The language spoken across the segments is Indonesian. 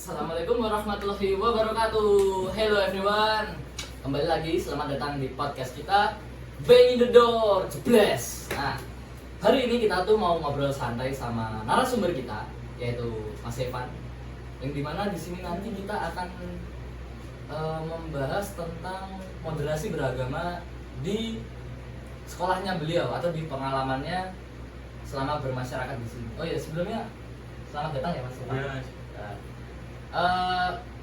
Assalamualaikum warahmatullahi wabarakatuh. Hello everyone. Kembali lagi, selamat datang di podcast kita Bang in the Door, Jebles. Nah, hari ini kita tuh mau ngobrol santai sama narasumber kita, yaitu Mas Evan. Yang dimana di sini nanti kita akan membahas tentang moderasi beragama di sekolahnya beliau atau di pengalamannya selama bermasyarakat di sini. Oh ya, sebelumnya selamat datang ya Mas Evan. Ya.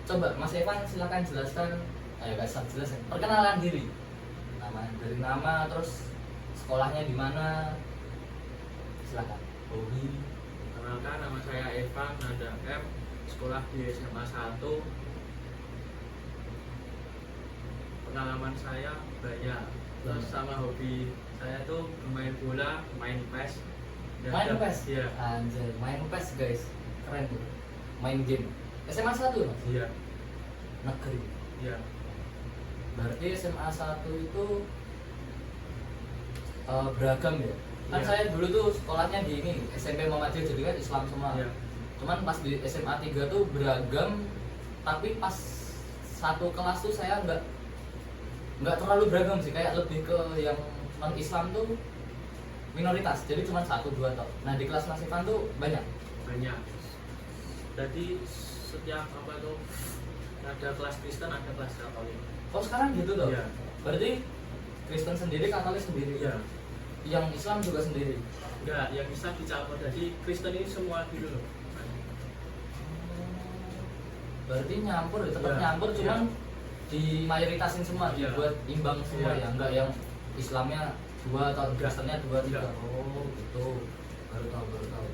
Coba Mas Evan silakan jelaskan, jelas ya. Perkenalan diri, dari nama, terus sekolahnya di mana, silakan. Perkenalkan, nama saya Evan Nada M, sekolah di SMA 1. Pengalaman saya banyak, terus sama hobi saya tuh bermain bola, main PES. Main PES? Iya. Anjir, main PES guys, keren tuh. Main game. SMA 1 Mas? Iya. Negeri. Iya. Berarti SMA 1 itu beragam ya? Kan Iya. saya dulu tuh sekolahnya di ini, SMP Muhammadiyah, jadi kan Islam semua. Iya. Cuman pas di SMA 3 tuh beragam, tapi pas satu kelas tuh saya nggak terlalu beragam sih, kayak lebih ke yang non Islam tuh minoritas, jadi cuma 1-2 toh. Nah di kelas Mas Ivan tuh banyak. Jadi setiap ada kelas Kristen, ada kelas Katolik. Oh sekarang gitu toh? Iya. Berarti Kristen sendiri, Katolik sendiri. Iya. Yang Islam juga sendiri. Enggak, yang bisa dicampur. Jadi Kristen ini semua gitu loh. Berarti nyampur ya, tetap Iya. nyampur, cuman Iya. dimayoritasin semua, Iya. dibuat imbang semua Iya. ya, enggak yang Islamnya 2 atau Enggak. Kristennya 2-3. Enggak. Oh gitu, baru tahu.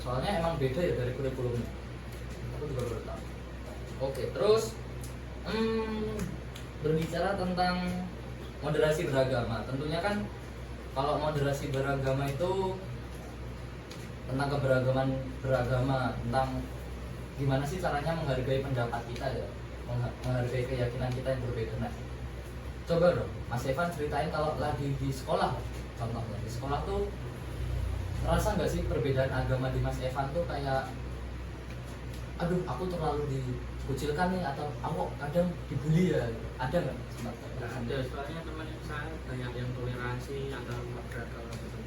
Soalnya emang beda ya dari kurikulumnya. Aku juga baru tahu. Oke, terus berbicara tentang moderasi beragama, tentunya kan kalau moderasi beragama itu tentang keberagaman beragama, tentang gimana sih caranya menghargai pendapat kita ya, menghargai keyakinan kita yang berbeda. Nah, coba dong Mas Evan ceritain kalau lagi di sekolah, contohnya di sekolah tuh ngerasa nggak sih perbedaan agama di Mas Evan tuh kayak, aduh aku terlalu dikucilkan nih, atau aku kadang dibully ya, ada nggak? Ada, soalnya teman saya banyak yang toleransi antar umat beragama gitu.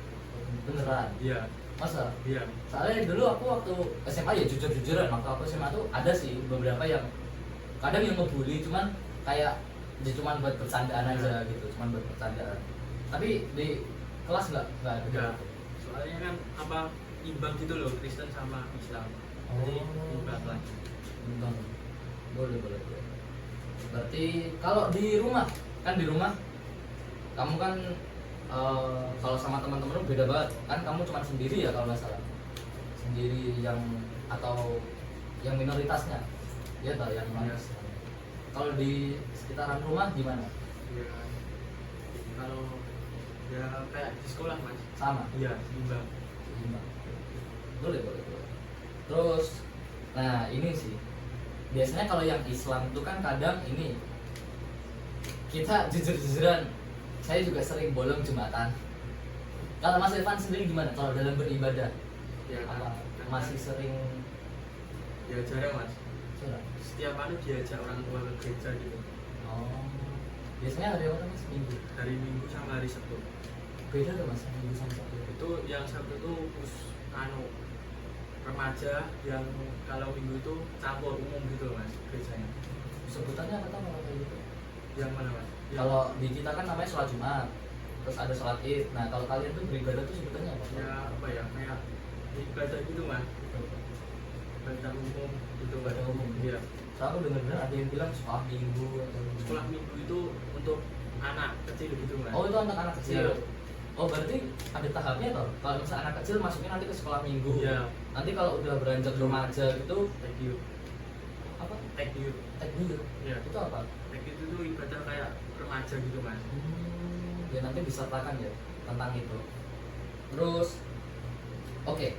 Beneran? Iya. Masa? Iya. Soalnya dulu aku waktu SMA ya jujur-jujuran, waktu aku SMA tuh ada sih beberapa yang kadang yang ngebully, cuman kayak cuman buat bercandaan aja gitu, cuman buat bercandaan. Tapi di kelas nggak ada. Enggak. Soalnya kan imbang gitu loh, Kristen sama Islam. Jadi imbang lah. Bang, boleh. Berarti kalau di rumah, kan di rumah kamu kan kalau sama teman-teman beda banget kan, kamu cuma sendiri ya kalau nggak salah, sendiri yang atau yang minoritasnya ya toh, yang minoritas. Kalau di sekitaran rumah gimana? Ya, kalau ya kayak di sekolah mas. Sama? Iya, imbang. Boleh. Terus, nah ini sih biasanya kalau yang Islam itu kan kadang ini kita jujur-jujuran, saya juga sering bolong Jumatan. Kalau Mas Irfan sendiri gimana kalau dalam beribadah? Ya, Apa kan, masih sering ya jarang mas. curang? Setiap hari diajak orang tua ke gereja gitu. Oh, biasanya hari apa Mas? Minggu? Hari Minggu sama hari Sabtu. Beda tuh Mas, Minggu sama Sabtu. Itu yang Sabtu itu remaja, yang kalau Minggu itu campur umum gitu mas gerejanya. Sebutannya apa tau kalau kayak gitu? Yang mana mas? Kalau di kita kan namanya sholat Jumat, terus ada sholat Id. Nah kalau kalian tuh beribadah tuh sebutannya apa? Ya apa ya, kayak ibadah gitu mas, ibadah umum gitu. Ibadah umum. Iya. Soalnya aku dengar ada yang bilang sekolah minggu atau Sekolah Minggu itu untuk anak kecil gitu mas. Oh itu untuk anak kecil. Iya. Oh berarti ada tahapnya toh. Kalau misalnya anak kecil masuknya nanti ke sekolah minggu. Iya. Nanti kalau udah beranjak remaja gitu Thank you. apa? Thank you. Takbir. Iya. Itu apa? Thank you itu tuh ibadah kayak remaja gitu mas. Ya nanti disertakan ya tentang itu. Terus, oke.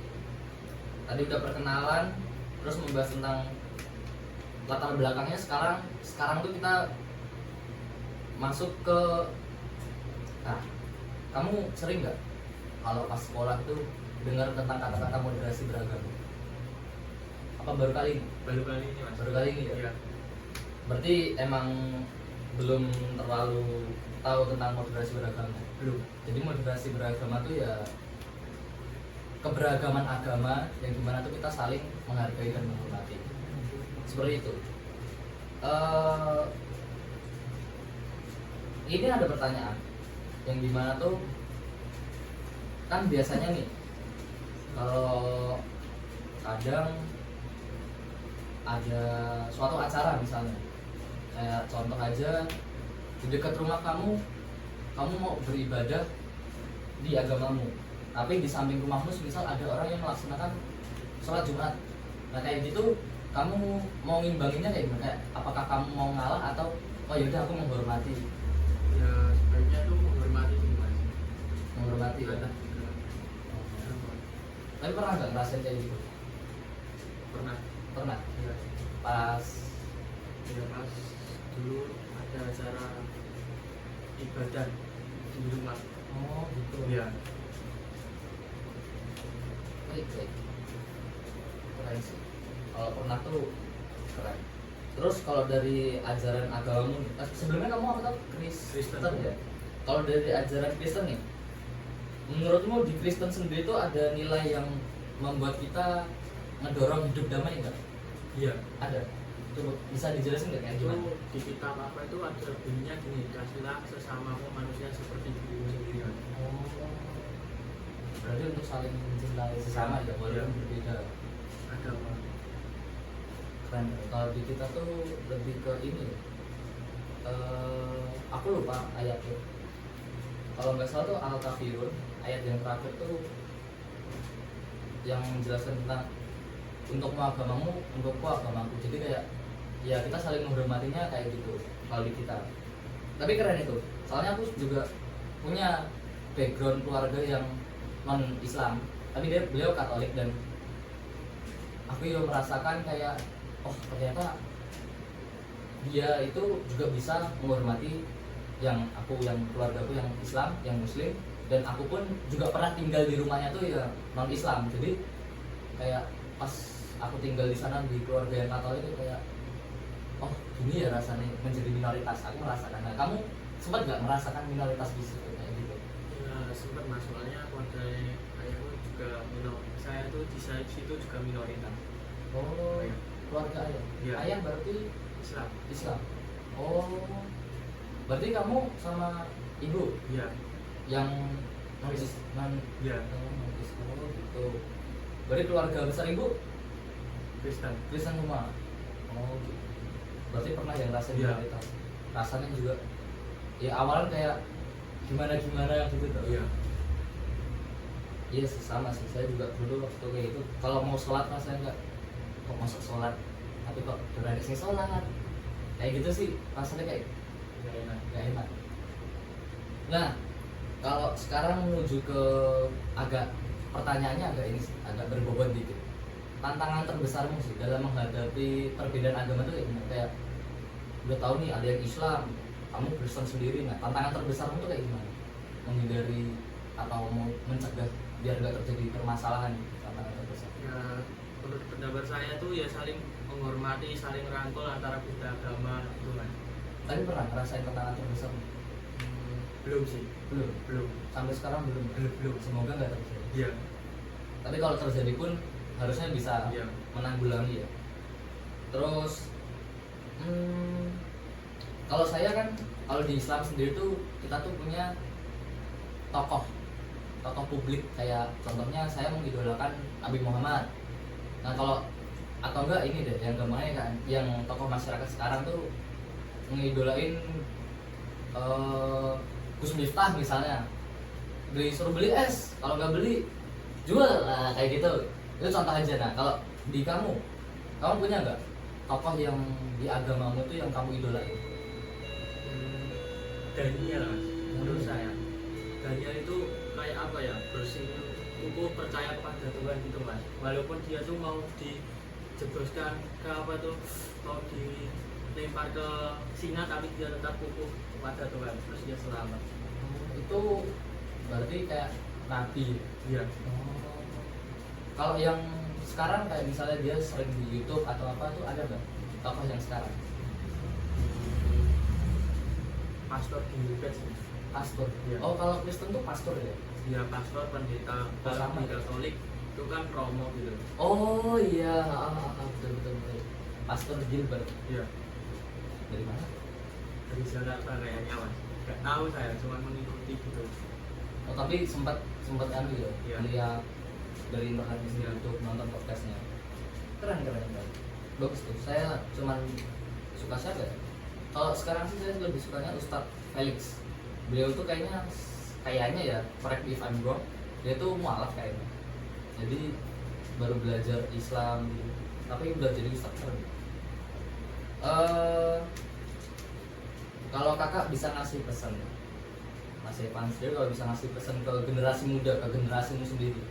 Tadi udah perkenalan, terus membahas tentang latar belakangnya. Sekarang tuh kita masuk ke, nah, kamu sering nggak kalau pas sekolah tuh dengar tentang kata-kata moderasi beragama? Apa baru kali ini? Baru kali ini mas. Baru kali ini ya? Iya. Berarti emang belum terlalu tahu tentang moderasi beragama. Belum. Jadi moderasi beragama tuh ya keberagaman agama yang dimana tuh kita saling menghargai dan menghormati. Seperti itu. Ini ada pertanyaan yang dimana tuh kan biasanya nih kalau kadang ada suatu acara misalnya kayak contoh aja di dekat rumah kamu mau beribadah di agamamu tapi di samping rumahmu misal ada orang yang melaksanakan sholat Jumat. Nah kayak gitu kamu mau ngimbanginnya kayak gimana? Kayak apakah kamu mau ngalah atau oh yaudah aku menghormati? Ya sebaiknya tuh menghormati sih mas. Menghormati ya. Ada. Tapi pernah nggak ngerasain kayak gitu? Pernah. Pernah. Ya. Pas Pas dulu ada acara ibadah di rumah. oh gitu. Iya. Baik. Keren sih. Kalau pernah tuh keren. Terus kalau dari ajaran agamamu, sebelumnya kamu apa tau? Kristen ya. Kalau dari ajaran Kristen nih, menurutmu di Kristen sendiri itu ada nilai yang membuat kita ngedorong hidup damai nggak? Iya. Ada. Coba bisa dijelasin nggak kayak Itu gimana? di kitab apa itu ada bunyinya gini, kasihlah sesamamu manusia seperti dirimu sendiri. Oh. Berarti untuk saling mencintai sesama ya, walaupun berbeda. Agama. Keren. Kalau di kita tuh lebih ke ini. Aku lupa ayatnya. Kalau nggak salah tuh Al-Kafirun, ayat yang terakhir tuh yang menjelaskan tentang untukmu agamamu, untukku agamaku. Jadi kayak ya kita saling menghormatinya kayak gitu kalau di kita. Tapi keren itu. Soalnya aku juga punya background keluarga yang non Islam, tapi beliau Katolik dan aku juga merasakan kayak oh ternyata dia itu juga bisa menghormati yang keluargaku yang Islam, yang Muslim, dan aku pun juga pernah tinggal di rumahnya tuh ya non Islam. Jadi kayak pas aku tinggal di sana di keluarga yang Katolik itu kayak oh gini ya rasanya menjadi minoritas. Aku merasakan. Nah kamu sempat nggak merasakan minoritas di situ kayak gitu? Ya sempat mas, soalnya keluarga ayahku juga saya tuh di situ juga minoritas. Oh keluarga ayah. Iya. Ayah berarti Islam. Islam. Oh berarti kamu sama ibu Iya. yang non Iya. Islam gitu. Berarti keluarga besar ibu Kristen. Kristen semua. Oh gitu. Berarti pernah yang ngerasain Iya. minoritas. Rasanya juga ya awalan kayak gimana gitu tuh. Iya. Iya sih sama sih, saya juga dulu waktu kayak gitu kalau mau sholat rasanya enggak kok masuk sholat tapi kok berani saya sholat kayak gitu sih rasanya kayak gak enak. Nah kalau sekarang menuju ke agak pertanyaannya agak ini sih, agak berbobot dikit. Tantangan terbesarmu sih dalam menghadapi perbedaan agama itu kayak gimana? Kayak udah tahu nih ada yang Islam, kamu Kristen sendiri. Nah tantangan terbesarmu tuh kayak gimana? Menghindari atau mau mencegah biar nggak terjadi permasalahan tantangan terbesar. Ya menurut pendapat saya tuh ya saling menghormati, saling rangkul antara beda agama itu kan. Tapi pernah ngerasain tantangan terbesar? Belum sih. Belum. Sampai sekarang belum. Semoga nggak terjadi. Iya. Tapi kalau terjadi pun harusnya bisa Iya. menanggulangi ya. Terus kalau saya kan kalau di Islam sendiri tuh kita tuh punya tokoh publik kayak contohnya saya mengidolakan Nabi Muhammad. Nah kalau atau enggak ini deh yang gampangnya kan yang tokoh masyarakat sekarang tuh mengidolain Gus Miftah misalnya, disuruh beli es, kalau nggak beli jual lah kayak gitu. Itu contoh aja. Nah kalau di kamu punya nggak tokoh yang di agamamu tuh yang kamu idolain? Daniel mas, menurut saya Daniel itu kayak apa ya, bersih kukuh percaya kepada Tuhan gitu mas. Walaupun dia tuh mau dijebloskan ke apa tuh, mau dilempar ke singa, tapi dia tetap kukuh kepada Tuhan, terus dia selamat. Itu berarti kayak nabi. Iya. Kalau yang sekarang kayak misalnya dia sering di YouTube atau apa tuh ada nggak tokoh yang sekarang? Pastor di UK sih. Pastor. Iya. Oh kalau Kristen tuh pastor ya? Dia pastor pendeta. Oh, Kalau sama di ya? Katolik itu kan Romo gitu. Oh iya, betul betul betul. Pastor Gilbert Iya. dari mana? Dari Jakarta kayaknya mas. Gak tahu saya, cuma mengikuti gitu. Oh tapi sempat anu ya, Iya. lihat dari internet di Iya. YouTube, nonton podcastnya. Keren. Bagus tuh. Saya cuman suka siapa ya? Kalau sekarang sih saya lebih sukanya Ustadz Felix. Beliau tuh kayaknya ya, correct me if I'm wrong, dia tuh mualaf kayaknya. Jadi baru belajar Islam gitu. Tapi udah jadi Ustadz keren. Kalau kakak bisa ngasih pesan, Mas Evan sendiri kalau bisa ngasih pesan ke generasi muda, ke generasimu sendiri,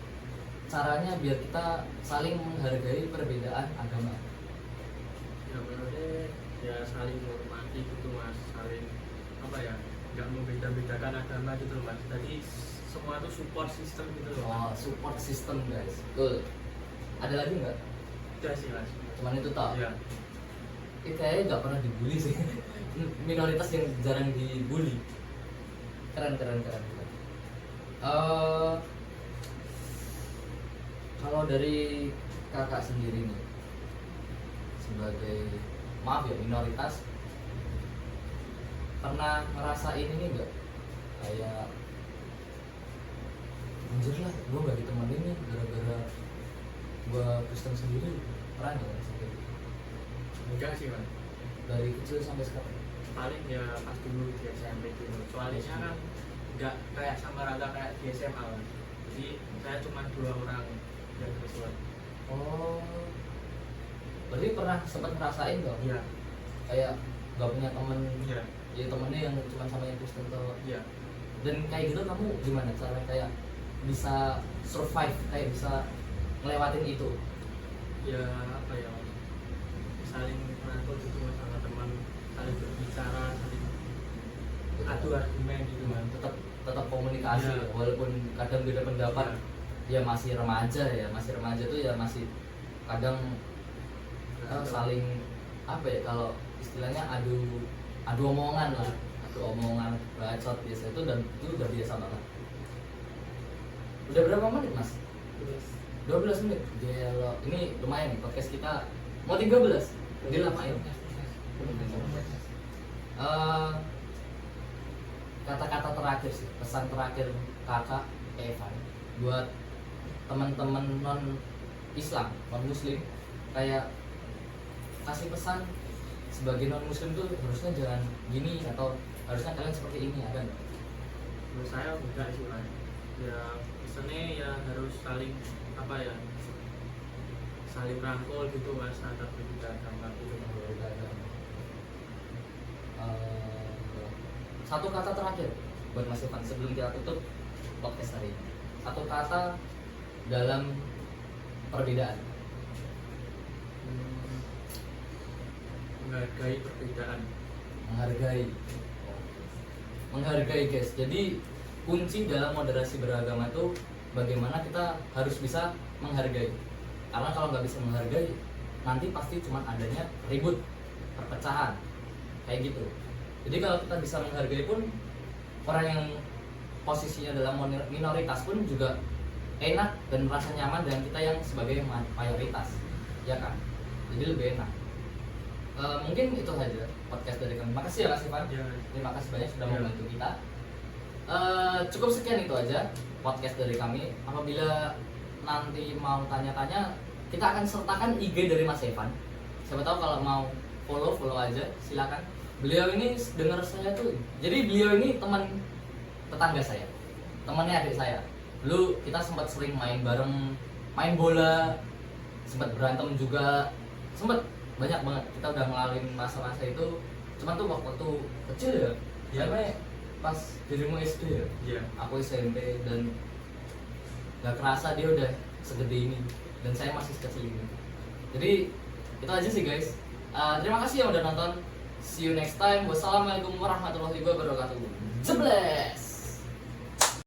caranya biar kita saling menghargai perbedaan agama. Ya berarti ya saling menghormati gitu mas, saling apa ya, nggak membeda-bedakan agama gitu loh mas. Jadi semua tuh support system gitu loh. Oh, support system guys, betul. Ada lagi nggak? Udah sih mas. Cuman itu tak? Ya. Kayaknya nggak pernah dibully sih. Minoritas yang jarang dibully. Keren. Kalau dari kakak sendiri nih, sebagai maaf ya minoritas, pernah ngerasain ini nggak kayak anjir lah gue nggak ditemenin nih gara-gara gue Kristen sendiri, pernah nggak ngerasain gitu? Enggak sih mas. Dari kecil sampai sekarang? Paling ya pas dulu di SMP gitu. Soalnya kan nggak kayak sama rata kayak di SMA mas. Jadi saya cuma 2 orang yang Kristen. Oh, berarti pernah sempat ngerasain dong? Iya. Kayak gak punya temen, Iya. ya temennya yang cuma sama yang Kristen tuh. Iya. Dan kayak gitu kamu gimana cara kayak bisa survive, kayak bisa ngelewatin itu? Ya apa ya, saling merangkul gitu mas sama teman, saling berbicara, saling adu argumen gitu mas. Tetap komunikasi Iya. ya, walaupun kadang beda pendapat. Ya masih remaja tuh ya masih kadang saling apa ya, kalau istilahnya adu omongan lah, adu omongan bacot biasa itu, dan itu udah biasa banget. Udah berapa menit mas? 12 menit. Gila, ini lumayan nih podcast kita mau 13. Gila main. Kata-kata terakhir sih, pesan terakhir kakak Evan buat teman-teman non Islam, non Muslim, kayak kasih pesan sebagai non Muslim tuh harusnya jangan gini atau harusnya kalian seperti ini, ada nggak? Menurut saya enggak sih mas. Ya pesannya ya harus saling apa ya, saling rangkul gitu mas antar berbeda agama gitu. Satu kata terakhir buat Mas Evan sebelum kita tutup podcast hari ini. Satu kata dalam perbedaan. Menghargai perbedaan. Menghargai guys. Jadi kunci dalam moderasi beragama itu bagaimana kita harus bisa menghargai. Karena kalau nggak bisa menghargai, nanti pasti cuma adanya ribut, perpecahan, kayak gitu. Jadi kalau kita bisa menghargai pun, orang yang posisinya dalam minoritas pun juga enak dan merasa nyaman dengan kita yang sebagai mayoritas, ya kan? Jadi lebih enak. Mungkin itu saja podcast dari kami. Makasih ya Mas Ivan. Ya. Terima kasih banyak sudah Ya. membantu kita. Cukup sekian itu aja podcast dari kami. Apabila nanti mau tanya-tanya, kita akan sertakan IG dari Mas Evan. Siapa tahu kalau mau follow aja, silakan. Beliau ini dengar saya tuh, jadi beliau ini teman tetangga saya, temannya adik saya. Dulu kita sempat sering main bareng, main bola, sempat berantem juga, sempat banyak banget. Kita udah ngalamin masa-masa itu. Cuman tuh waktu kecil ya, Iya. sampai pas dirimu SD ya, Iya. aku SMP, dan gak kerasa dia udah segede ini dan saya masih sekecil ini. Jadi itu aja sih guys. Terima kasih yang udah nonton. See you next time. Wassalamualaikum warahmatullahi wabarakatuh. Jebles.